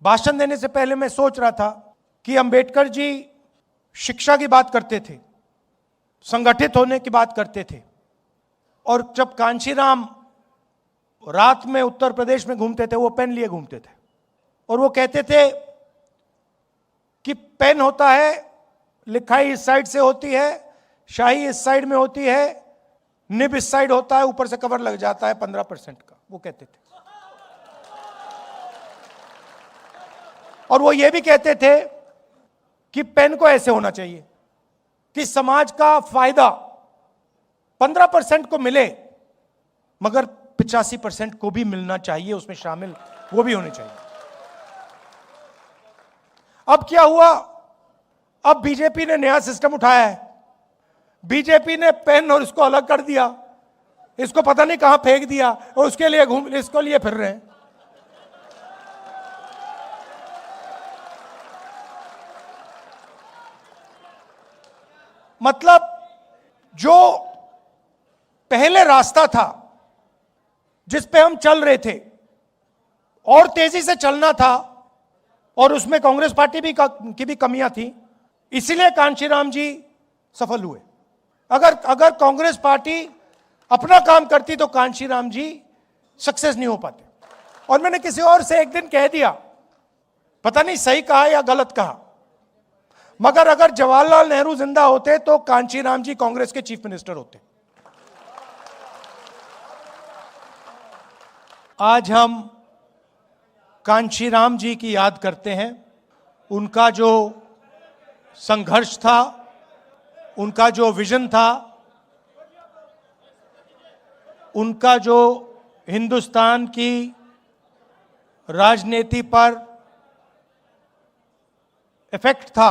भाषण देने से पहले मैं सोच रहा था कि अंबेडकर जी शिक्षा की बात करते थे, संगठित होने की बात करते थे, और जब कांशीराम रात में उत्तर प्रदेश में घूमते थे वो पेन लिए घूमते थे और वो कहते थे कि पेन होता है, लिखाई इस साइड से होती है, शाही इस साइड में होती है, निब इस साइड होता है, ऊपर से कवर लग जाता है 15% का, वो कहते थे। और वो ये भी कहते थे कि पेन को ऐसे होना चाहिए कि समाज का फायदा 15% को मिले मगर 85% को भी मिलना चाहिए, उसमें शामिल वो भी होने चाहिए। अब क्या हुआ? अब बीजेपी ने नया सिस्टम उठाया है। बीजेपी ने पेन और इसको अलग कर दिया, इसको पता नहीं कहां फेंक दिया और उसके लिए इसको लिए फिर रहे हैं। मतलब जो पहले रास्ता था जिस पे हम चल रहे थे और तेजी से चलना था, और उसमें कांग्रेस पार्टी की भी कमियां थी, इसीलिए कांशीराम जी सफल हुए। अगर कांग्रेस पार्टी अपना काम करती तो कांशीराम जी सक्सेस नहीं हो पाते। और मैंने किसी और से एक दिन कह दिया, पता नहीं सही कहा या गलत कहा, मगर अगर जवाहरलाल नेहरू जिंदा होते तो कांशीराम जी कांग्रेस के चीफ मिनिस्टर होते। आज हम कांशीराम जी की याद करते हैं। उनका जो संघर्ष था, उनका जो विजन था, उनका जो हिंदुस्तान की राजनीति पर इफेक्ट था,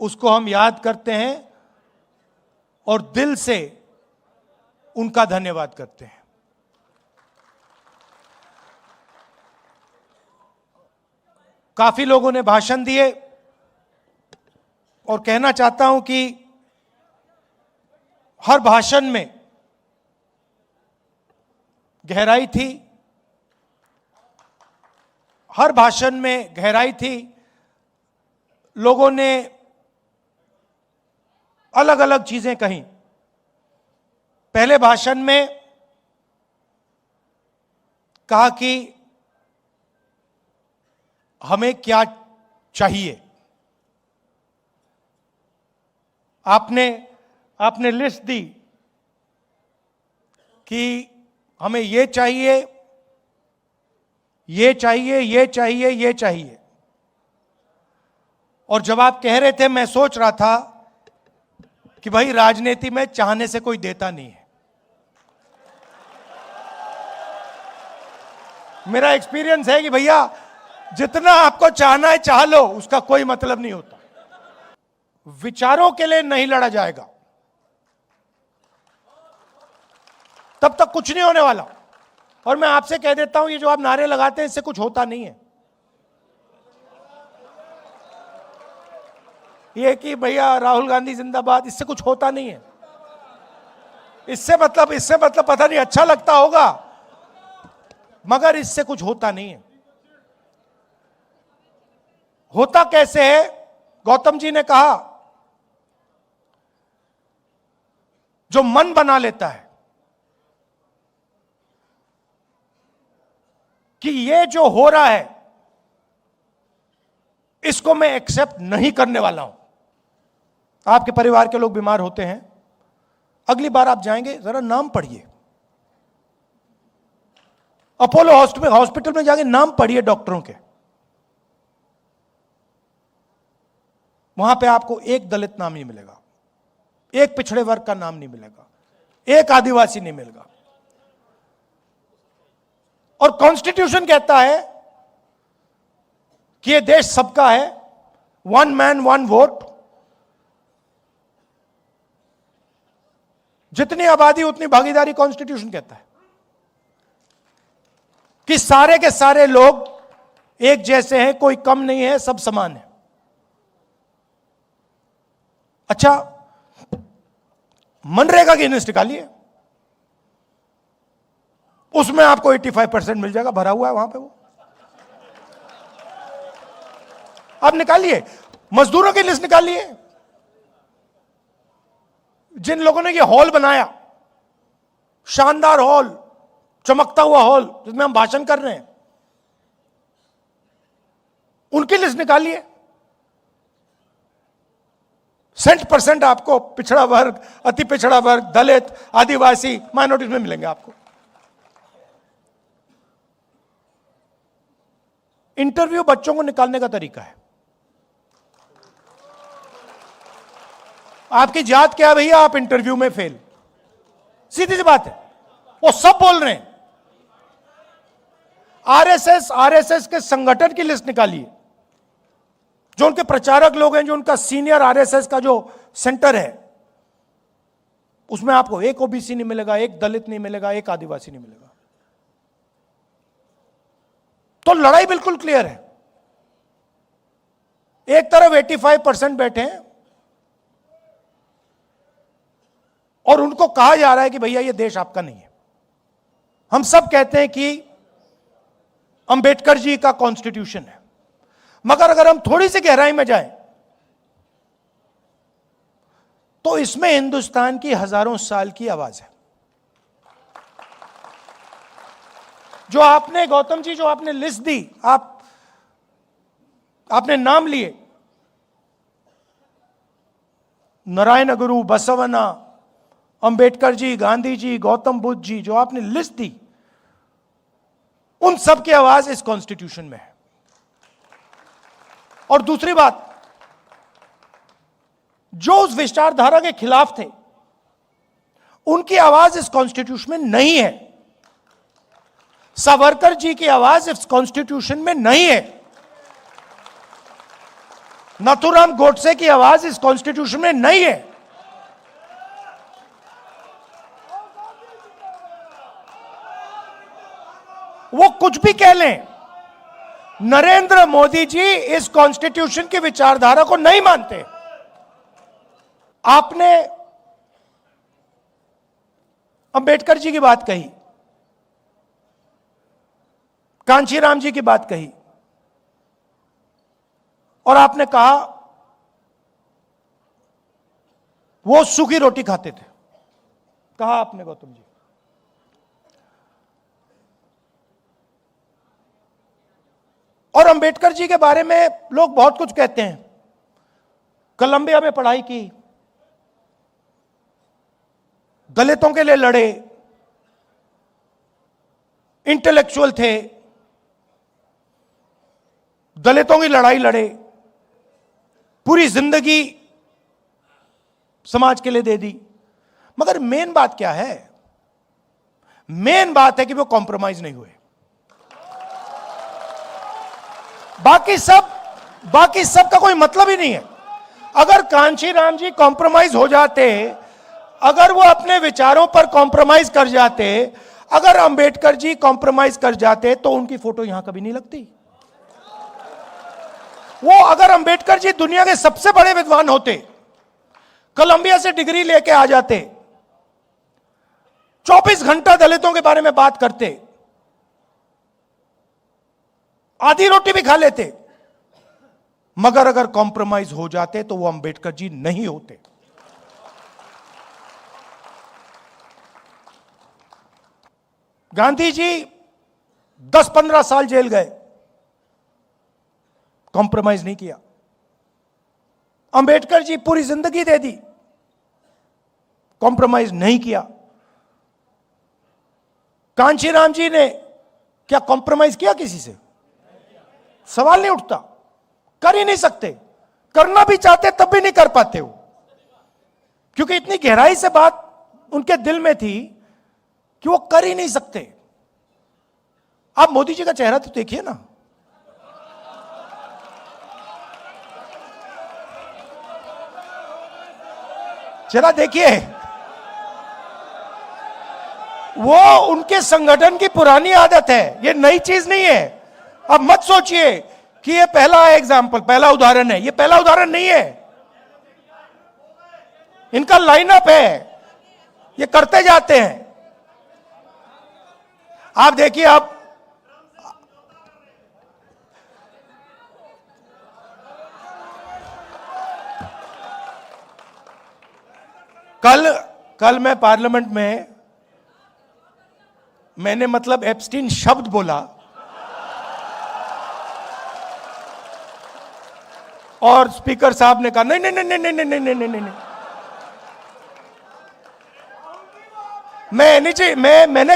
उसको हम याद करते हैं और दिल से उनका धन्यवाद करते हैं। काफी लोगों ने भाषण दिए और कहना चाहता हूं कि हर भाषण में गहराई थी, हर भाषण में गहराई थी। लोगों ने अलग अलग चीजें कही। पहले भाषण में कहा कि हमें क्या चाहिए। आपने लिस्ट दी कि हमें ये चाहिए, ये चाहिए, ये चाहिए, ये चाहिए। और जब आप कह रहे थे मैं सोच रहा था कि भाई राजनीति में चाहने से कोई देता नहीं है। मेरा एक्सपीरियंस है कि भैया जितना आपको चाहना है चाह लो, उसका कोई मतलब नहीं होता। विचारों के लिए नहीं लड़ा जाएगा तब तक कुछ नहीं होने वाला। और मैं आपसे कह देता हूं, ये जो आप नारे लगाते हैं इससे कुछ होता नहीं है। ये कि भैया राहुल गांधी जिंदाबाद, इससे कुछ होता नहीं है। इससे मतलब पता नहीं अच्छा लगता होगा, मगर इससे कुछ होता नहीं है। होता कैसे है? गौतम जी ने कहा, जो मन बना लेता है कि ये जो हो रहा है इसको मैं एक्सेप्ट नहीं करने वाला हूं। आपके परिवार के लोग बीमार होते हैं, अगली बार आप जाएंगे जरा नाम पढ़िए, अपोलो हॉस्पिटल में जाके नाम पढ़िए डॉक्टरों के। वहां पे आपको एक दलित नाम नहीं मिलेगा, एक पिछड़े वर्ग का नाम नहीं मिलेगा, एक आदिवासी नहीं मिलेगा। और कॉन्स्टिट्यूशन कहता है कि यह देश सबका है, वन मैन वन वोट। जितनी आबादी उतनी भागीदारी, कॉन्स्टिट्यूशन कहता है कि सारे के सारे लोग एक जैसे हैं, कोई कम नहीं है, सब समान है। अच्छा, मनरेगा की लिस्ट निकालिए, उसमें आपको 85% मिल जाएगा, भरा हुआ है वहां पे वो। आप निकालिए, मजदूरों की लिस्ट निकालिए। जिन लोगों ने ये हॉल बनाया, शानदार हॉल, चमकता हुआ हॉल जिसमें हम भाषण कर रहे हैं, उनकी लिस्ट निकालिए। 60% आपको पिछड़ा वर्ग, अति पिछड़ा वर्ग, दलित, आदिवासी, माइनॉरिटीज में मिलेंगे आपको। इंटरव्यू बच्चों को निकालने का तरीका है। आपकी जात क्या है भैया, आप इंटरव्यू में फेल, सीधी सी बात है। वो सब बोल रहे हैं। आरएसएस के संगठन की लिस्ट निकालिए, जो उनके प्रचारक लोग हैं, जो उनका सीनियर आरएसएस का जो सेंटर है, उसमें आपको एक ओबीसी नहीं मिलेगा, एक दलित नहीं मिलेगा, एक आदिवासी नहीं मिलेगा। तो लड़ाई बिल्कुल क्लियर है। एक तरफ 85% बैठे हैं और उनको कहा जा रहा है कि भैया ये देश आपका नहीं है। हम सब कहते हैं कि अंबेडकर जी का कॉन्स्टिट्यूशन है, मगर अगर हम थोड़ी सी गहराई में जाएं तो इसमें हिंदुस्तान की हजारों साल की आवाज है। जो आपने, गौतम जी, जो आपने लिस्ट दी, आपने नाम लिए, नारायण गुरु, बसवन्ना, अंबेडकर जी, गांधी जी, गौतम बुद्ध जी, जो आपने लिस्ट दी, उन सब की आवाज इस कॉन्स्टिट्यूशन में है। और दूसरी बात, जो उस विचारधारा के खिलाफ थे, उनकी आवाज इस कॉन्स्टिट्यूशन में नहीं है। सावरकर जी की आवाज इस कॉन्स्टिट्यूशन में नहीं है। नाथूराम गोडसे की आवाज इस कॉन्स्टिट्यूशन में नहीं है। वो कुछ भी कह लें, नरेंद्र मोदी जी इस कॉन्स्टिट्यूशन की विचारधारा को नहीं मानते। आपने अंबेडकर जी की बात कही, कांशीराम जी की बात कही, और आपने कहा वो सूखी रोटी खाते थे, कहा आपने गौतम जी। और अंबेडकर जी के बारे में लोग बहुत कुछ कहते हैं। कोलंबिया में पढ़ाई की, दलितों के लिए लड़े, इंटेलेक्चुअल थे, दलितों की लड़ाई लड़े, पूरी जिंदगी समाज के लिए दे दी। मगर मेन बात क्या है? मेन बात है कि वो कॉम्प्रोमाइज नहीं हुए। बाकी सब का कोई मतलब ही नहीं है। अगर कांशीराम जी कॉम्प्रोमाइज हो जाते, अगर वो अपने विचारों पर कॉम्प्रोमाइज कर जाते, अगर अंबेडकर जी कॉम्प्रोमाइज कर जाते, तो उनकी फोटो यहां कभी नहीं लगती। वो, अगर अंबेडकर जी दुनिया के सबसे बड़े विद्वान होते, कोलंबिया से डिग्री लेके आ जाते, 24 घंटा दलितों के बारे में बात करते, आधी रोटी भी खा लेते, मगर अगर कॉम्प्रोमाइज हो जाते तो वो अंबेडकर जी नहीं होते। गांधी जी 10-15 साल जेल गए, कॉम्प्रोमाइज नहीं किया। अंबेडकर जी पूरी जिंदगी दे दी, कॉम्प्रोमाइज नहीं किया। कांशीराम जी ने क्या कॉम्प्रोमाइज किया किसी से? सवाल नहीं उठता, कर ही नहीं सकते। करना भी चाहते तब भी नहीं कर पाते हो, क्योंकि इतनी गहराई से बात उनके दिल में थी कि वो कर ही नहीं सकते। आप मोदी जी का चेहरा तो देखिए ना, चेहरा देखिए। वो उनके संगठन की पुरानी आदत है, ये नई चीज नहीं है। अब मत सोचिए कि ये पहला एग्जाम्पल, पहला उदाहरण है। ये पहला उदाहरण नहीं है, इनका लाइनअप है, ये करते जाते हैं। आप देखिए, कल मैं पार्लियामेंट में मैंने मतलब एप्स्टीन शब्द बोला और स्पीकर साहब ने कहा नहीं नहीं नहीं नहीं नहीं नहीं नहीं नहीं नहीं। मैंने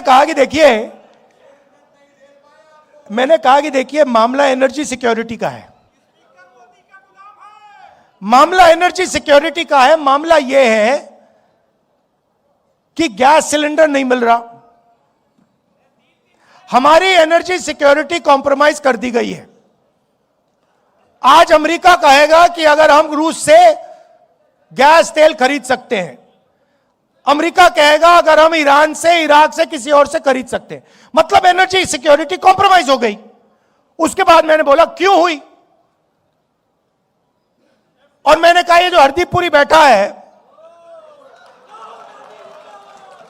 कहा कि देखिए मामला एनर्जी सिक्योरिटी का है, मामला एनर्जी सिक्योरिटी का है। मामला यह है कि गैस सिलेंडर नहीं मिल रहा, हमारी एनर्जी सिक्योरिटी कॉम्प्रोमाइज कर दी गई है। आज अमेरिका कहेगा कि अगर हम रूस से गैस तेल खरीद सकते हैं, अमेरिका कहेगा अगर हम ईरान से, इराक से, किसी और से खरीद सकते हैं, मतलब एनर्जी सिक्योरिटी कॉम्प्रोमाइज हो गई। उसके बाद मैंने बोला क्यों हुई, और मैंने कहा ये जो हरदीपपुरी बैठा है,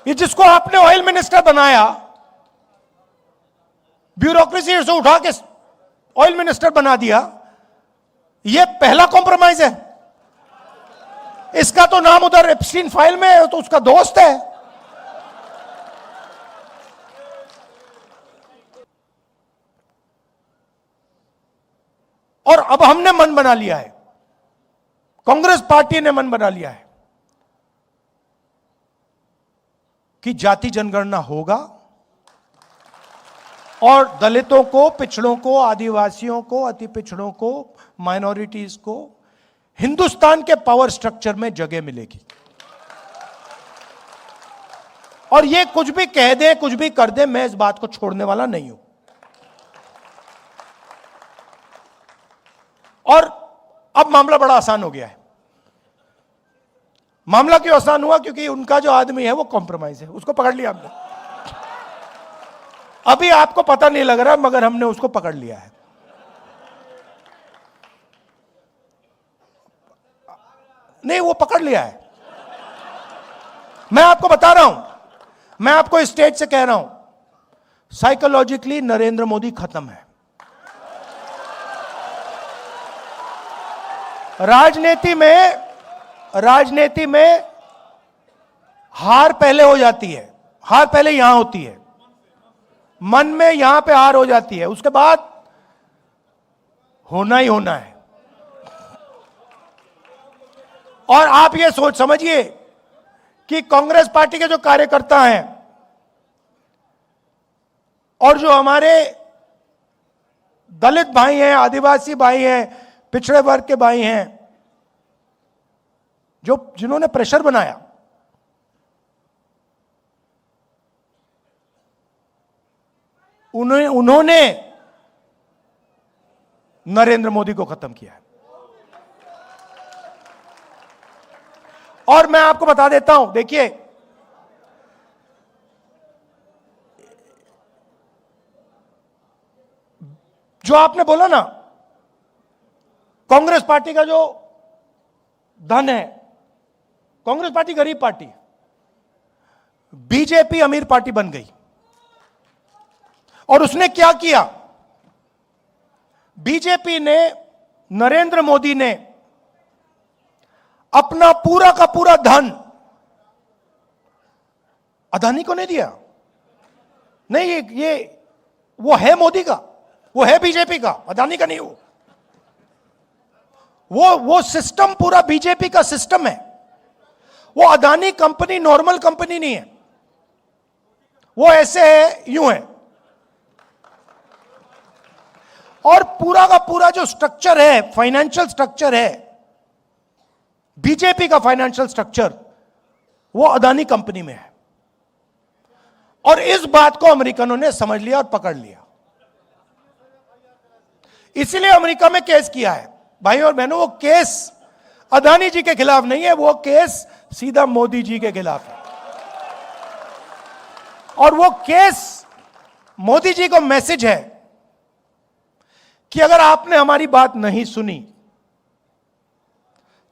ये जिसको आपने ऑयल मिनिस्टर बनाया, ब्यूरोक्रेसी से उठा के ऑयल मिनिस्टर बना दिया, ये पहला कॉम्प्रोमाइज है। इसका तो नाम उधर एप्स्टीन फाइल में है, तो उसका दोस्त है। और अब हमने मन बना लिया है, कांग्रेस पार्टी ने मन बना लिया है कि जाति जनगणना होगा और दलितों को, पिछड़ों को, आदिवासियों को, अति पिछड़ों को, माइनॉरिटीज को हिंदुस्तान के पावर स्ट्रक्चर में जगह मिलेगी। और ये कुछ भी कह दे, कुछ भी कर दे, मैं इस बात को छोड़ने वाला नहीं हूं। और अब मामला बड़ा आसान हो गया है। मामला क्यों आसान हुआ? क्योंकि उनका जो आदमी है वो कॉम्प्रोमाइज है, उसको पकड़ लिया हमने। अभी आपको पता नहीं लग रहा, मगर हमने उसको पकड़ लिया है। नहीं, वो पकड़ लिया है। मैं आपको बता रहा हूं, मैं आपको इस स्टेज से कह रहा हूं, साइकोलॉजिकली नरेंद्र मोदी खत्म है। राजनीति में हार पहले हो जाती है, हार पहले यहां होती है, मन में यहां पे हार हो जाती है, उसके बाद होना ही होना है। और आप ये सोच समझिए कि कांग्रेस पार्टी के जो कार्यकर्ता हैं और जो हमारे दलित भाई हैं, आदिवासी भाई हैं, पिछड़े वर्ग के भाई हैं, जिन्होंने प्रेशर बनाया, उन्होंने नरेंद्र मोदी को खत्म किया है। और मैं आपको बता देता हूं, देखिए जो आपने बोला ना, कांग्रेस पार्टी का जो धन है, कांग्रेस पार्टी गरीब पार्टी, बीजेपी अमीर पार्टी बन गई। और उसने क्या किया? बीजेपी ने, नरेंद्र मोदी ने अपना पूरा का पूरा धन अदानी को नहीं दिया। नहीं, ये वो है मोदी का, वो है बीजेपी का, अदानी का नहीं। वो सिस्टम पूरा बीजेपी का सिस्टम है। वो अदानी कंपनी नॉर्मल कंपनी नहीं है, वो ऐसे है, यूं है। और पूरा का पूरा जो स्ट्रक्चर है, फाइनेंशियल स्ट्रक्चर है, बीजेपी का फाइनेंशियल स्ट्रक्चर, वो अदानी कंपनी में है। और इस बात को अमेरिकनों ने समझ लिया और पकड़ लिया। इसीलिए अमेरिका में केस किया है। भाई और बहनों, वो केस अदानी जी के खिलाफ नहीं है, वो केस सीधा मोदी जी के खिलाफ है। और वो केस मोदी जी को मैसेज है कि अगर आपने हमारी बात नहीं सुनी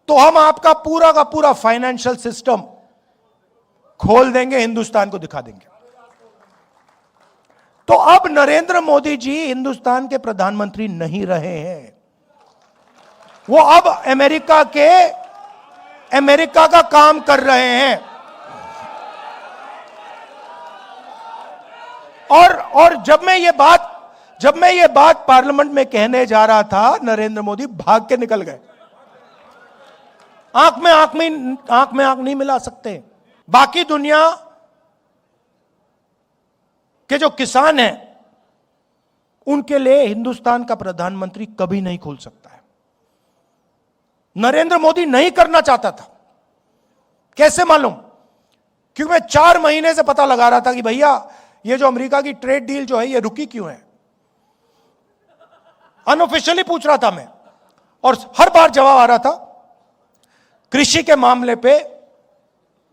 तो हम आपका पूरा का पूरा फाइनेंशियल सिस्टम खोल देंगे, हिंदुस्तान को दिखा देंगे। तो अब नरेंद्र मोदी जी हिंदुस्तान के प्रधानमंत्री नहीं रहे हैं, वो अब अमेरिका के अमेरिका का काम कर रहे हैं। और जब मैं ये बात पार्लियामेंट में कहने जा रहा था, नरेंद्र मोदी भाग के निकल गए। आंख में आंख नहीं मिला सकते। बाकी दुनिया के जो किसान हैं उनके लिए हिंदुस्तान का प्रधानमंत्री कभी नहीं खोल सकता है। नरेंद्र मोदी नहीं करना चाहता था। कैसे मालूम? क्योंकि मैं 4 महीने से पता लगा रहा था कि भैया ये जो अमेरिका की ट्रेड डील जो है ये रुकी क्यों है। अनऑफिशियली पूछ रहा था मैं, और हर बार जवाब आ रहा था, कृषि के मामले पे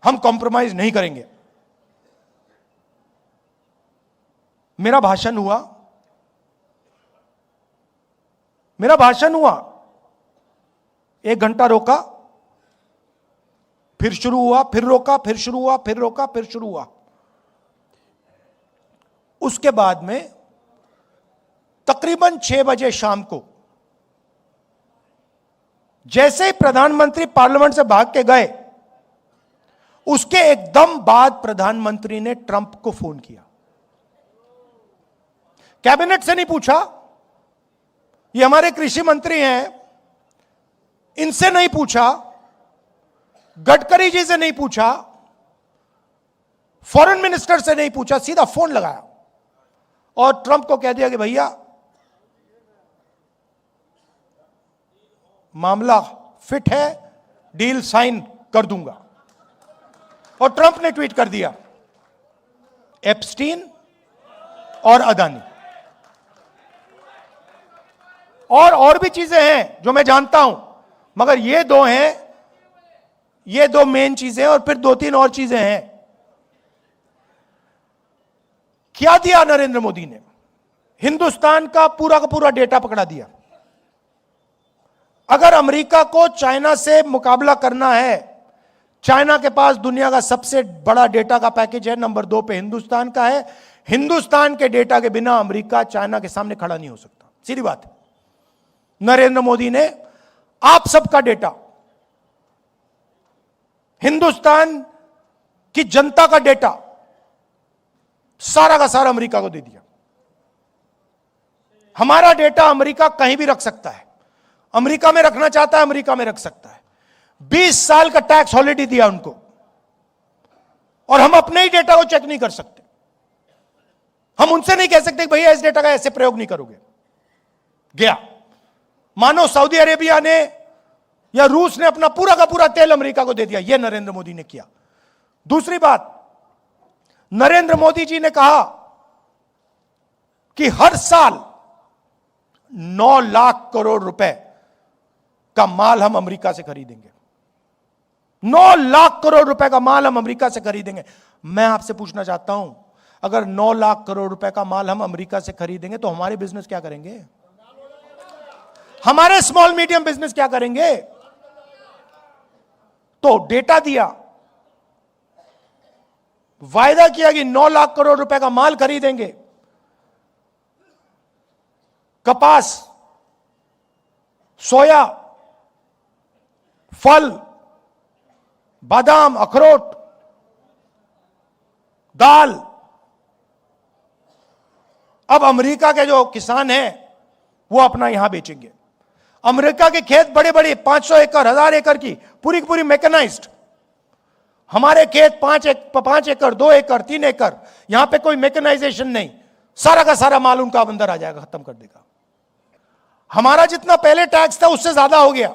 हम कॉम्प्रोमाइज नहीं करेंगे। मेरा भाषण हुआ, 1 घंटा रोका, फिर शुरू हुआ, फिर रोका, फिर शुरू हुआ, फिर रोका, फिर शुरू हुआ। उसके बाद में तकरीबन 6 बजे शाम को जैसे ही प्रधानमंत्री पार्लियामेंट से भाग के गए, उसके एकदम बाद प्रधानमंत्री ने ट्रंप को फोन किया। कैबिनेट से नहीं पूछा, ये हमारे कृषि मंत्री हैं, इनसे नहीं पूछा, गडकरी जी से नहीं पूछा, फॉरेन मिनिस्टर से नहीं पूछा, सीधा फोन लगाया और ट्रंप को कह दिया कि भैया मामला फिट है, डील साइन कर दूंगा। और ट्रंप ने ट्वीट कर दिया, एप्स्टीन और अदानी। और भी चीजें हैं जो मैं जानता हूं, मगर ये 2 हैं, ये 2 मेन चीजें, और फिर 2-3 और चीजें हैं। क्या दिया नरेंद्र मोदी ने? हिंदुस्तान का पूरा डेटा पकड़ा दिया। अगर अमेरिका को चाइना से मुकाबला करना है, चाइना के पास दुनिया का सबसे बड़ा डेटा का पैकेज है, नंबर 2 पे हिंदुस्तान का है। हिंदुस्तान के डेटा के बिना अमेरिका चाइना के सामने खड़ा नहीं हो सकता, सीधी बात है। नरेंद्र मोदी ने आप सबका डेटा, हिंदुस्तान की जनता का डेटा सारा का सारा अमेरिका को दे दिया। हमारा डेटा अमेरिका कहीं भी रख सकता है, अमेरिका में रखना चाहता है अमेरिका में रख सकता है। 20 साल का टैक्स हॉलिडे दिया उनको, और हम अपने ही डेटा को चेक नहीं कर सकते। हम उनसे नहीं कह सकते कि भैया इस डेटा का ऐसे प्रयोग नहीं करोगे। गया, मानो सऊदी अरेबिया ने या रूस ने अपना पूरा का पूरा तेल अमेरिका को दे दिया। यह नरेंद्र मोदी ने किया। दूसरी बात, नरेंद्र मोदी जी ने कहा कि हर साल 9 लाख करोड़ रुपए का माल हम अमेरिका से खरीदेंगे। 9 लाख करोड़ रुपए का माल हम अमेरिका से खरीदेंगे। मैं आपसे पूछना चाहता हूं, अगर 9 लाख करोड़ रुपए का माल हम अमेरिका से खरीदेंगे तो हमारे बिजनेस क्या करेंगे? हमारे स्मॉल मीडियम बिजनेस क्या करेंगे? तो डेटा दिया, वायदा किया कि 9 लाख करोड़ रुपए का माल खरीदेंगे। कपास, सोया, फल, बादाम, अखरोट, दाल। अब अमेरिका के जो किसान हैं वो अपना यहां बेचेंगे। अमेरिका के खेत बड़े बड़े 500 एकड़, 1000 एकड़ की पूरी पूरी मैकेनाइज्ड। हमारे खेत 5 एकड़, 2 एकड़, 3 एकड़, यहां पे कोई मैकेनाइजेशन नहीं। सारा का सारा माल उनका अंदर आ जाएगा, खत्म कर देगा। हमारा जितना पहले टैक्स था उससे ज्यादा हो गया।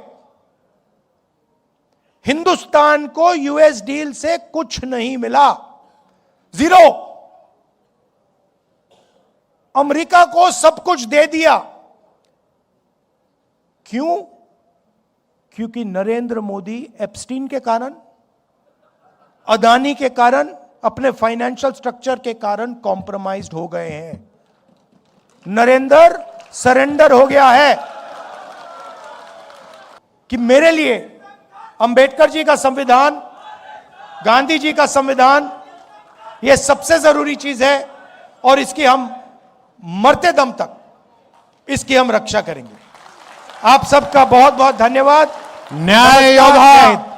हिंदुस्तान को यूएस डील से कुछ नहीं मिला, 0। अमेरिका को सब कुछ दे दिया। क्यों? क्योंकि नरेंद्र मोदी एप्स्टीन के कारण, अदानी के कारण, अपने फाइनेंशियल स्ट्रक्चर के कारण कॉम्प्रोमाइज्ड हो गए हैं। नरेंद्र सरेंडर हो गया है कि मेरे लिए अंबेडकर जी का संविधान, गांधी जी का संविधान, यह सबसे जरूरी चीज है और इसकी हम मरते दम तक इसकी हम रक्षा करेंगे। आप सबका बहुत बहुत धन्यवाद। न्याय योद्धा